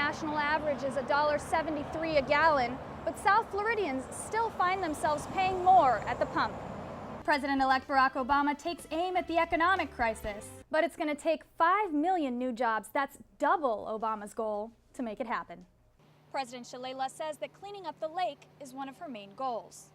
national average is $1.73 a gallon, but South Floridians still find themselves paying more at the pump. President-elect Barack Obama takes aim at the economic crisis, but it's going to take 5 million new jobs. That's double Obama's goal to make it happen. President Shalala says that cleaning up the lake is one of her main goals.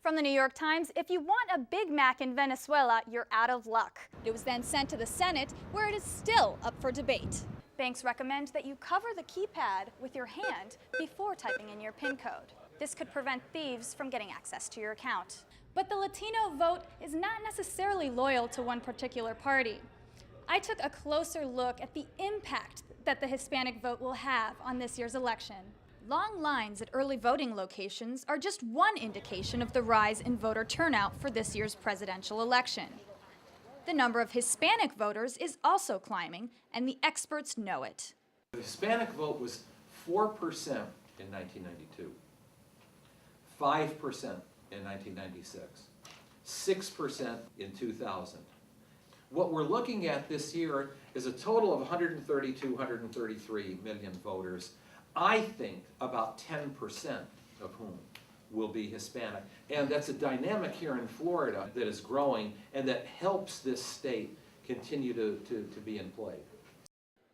From the New York Times, if you want a Big Mac in Venezuela, you're out of luck. It was then sent to the Senate, where it is still up for debate. Banks recommend that you cover the keypad with your hand before typing in your PIN code. This could prevent thieves from getting access to your account. But the Latino vote is not necessarily loyal to one particular party. I took a closer look at the impact that the Hispanic vote will have on this year's election. Long lines at early voting locations are just one indication of the rise in voter turnout for this year's presidential election. The number of Hispanic voters is also climbing, and the experts know it. The Hispanic vote was 4% in 1992, 5% in 1996, 6% in 2000. What we're looking at this year is a total of 132, 133 million voters. I think about 10% of whom will be Hispanic. And that's a dynamic here in Florida that is growing and that helps this state continue to be in play.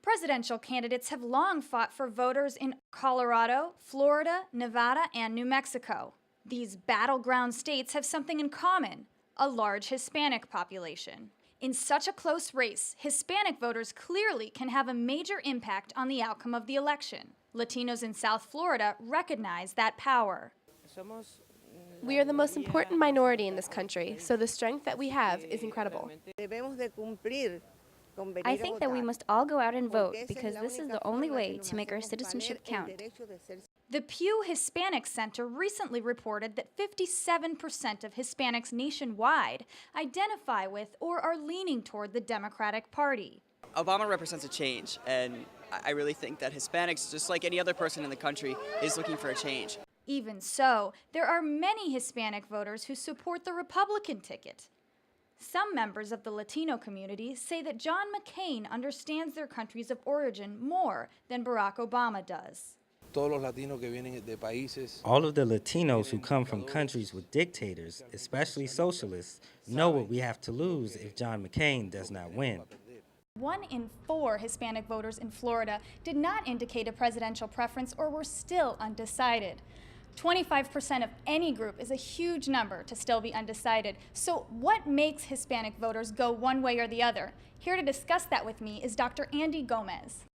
Presidential candidates have long fought for voters in Colorado, Florida, Nevada, and New Mexico. These battleground states have something in common: a large Hispanic population. In such a close race, Hispanic voters clearly can have a major impact on the outcome of the election. Latinos in South Florida recognize that power. We are the most important minority in this country, so the strength that we have is incredible. I think that we must all go out and vote because this is the only way to make our citizenship count. The Pew Hispanic Center recently reported that 57% of Hispanics nationwide identify with or are leaning toward the Democratic Party. Obama represents a change, and I really think that Hispanics, just like any other person in the country, is looking for a change. Even so, there are many Hispanic voters who support the Republican ticket. Some members of the Latino community say that John McCain understands their countries of origin more than Barack Obama does. All of the Latinos who come from countries with dictators, especially socialists, know what we have to lose if John McCain does not win. 1 in 4 Hispanic voters in Florida did not indicate a presidential preference or were still undecided. 25% of any group is a huge number to still be undecided. So what makes Hispanic voters go one way or the other? Here to discuss that with me is Dr. Andy Gomez.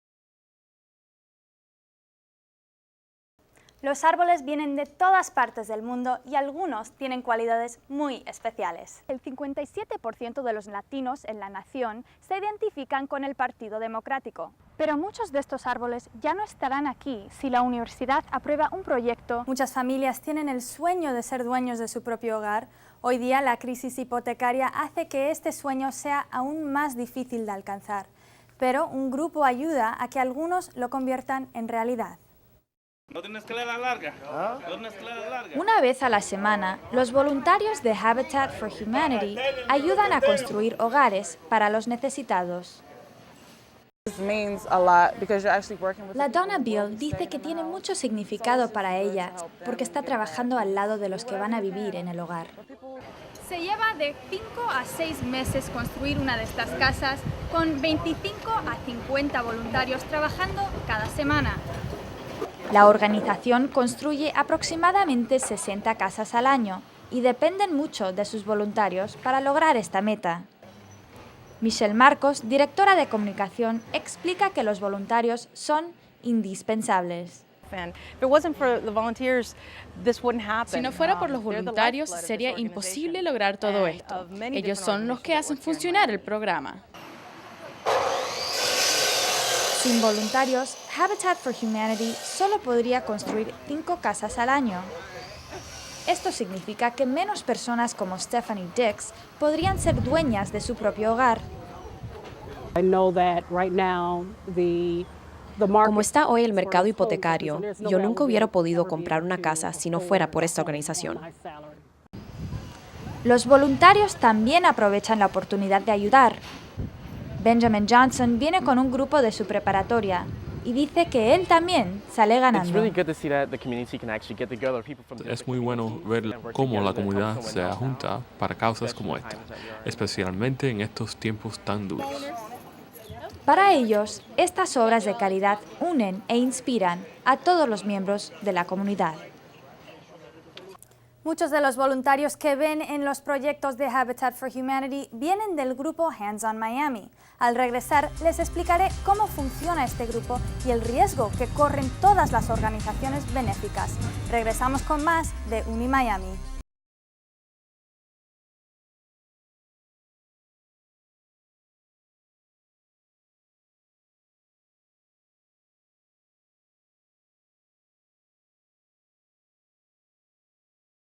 Los árboles vienen de todas partes del mundo y algunos tienen cualidades muy especiales. El 57% de los latinos en la nación se identifican con el Partido Democrático. Pero muchos de estos árboles ya no estarán aquí si la universidad aprueba un proyecto. Muchas familias tienen el sueño de ser dueños de su propio hogar. Hoy día la crisis hipotecaria hace que este sueño sea aún más difícil de alcanzar. Pero un grupo ayuda a que algunos lo conviertan en realidad. Una vez a la semana, los voluntarios de Habitat for Humanity ayudan a construir hogares para los necesitados. La dona Bill dice que tiene mucho significado para ella porque está trabajando al lado de los que van a vivir en el hogar. Se lleva de 5 a 6 meses construir una de estas casas con 25 a 50 voluntarios trabajando cada semana. La organización construye aproximadamente 60 casas al año y dependen mucho de sus voluntarios para lograr esta meta. Michelle Marcos, directora de comunicación, explica que los voluntarios son indispensables. Si no fuera por los voluntarios, sería imposible lograr todo esto. Ellos son los que hacen funcionar el programa. Sin voluntarios, Habitat for Humanity solo podría construir 5 casas al año. Esto significa que menos personas como Stephanie Dix podrían ser dueñas de su propio hogar. Como está hoy el mercado hipotecario, yo nunca hubiera podido comprar una casa si no fuera por esta organización. Los voluntarios también aprovechan la oportunidad de ayudar. Benjamin Johnson viene con un grupo de su preparatoria. y dice que él también sale ganando. Es muy bueno ver cómo la comunidad se junta para causas como esta, especialmente en estos tiempos tan duros. Para ellos, estas obras de caridad unen e inspiran a todos los miembros de la comunidad. Muchos de los voluntarios que ven en los proyectos de Habitat for Humanity vienen del grupo Hands on Miami. Al regresar, les explicaré cómo funciona este grupo y el riesgo que corren todas las organizaciones benéficas. Regresamos con más de Uni Miami.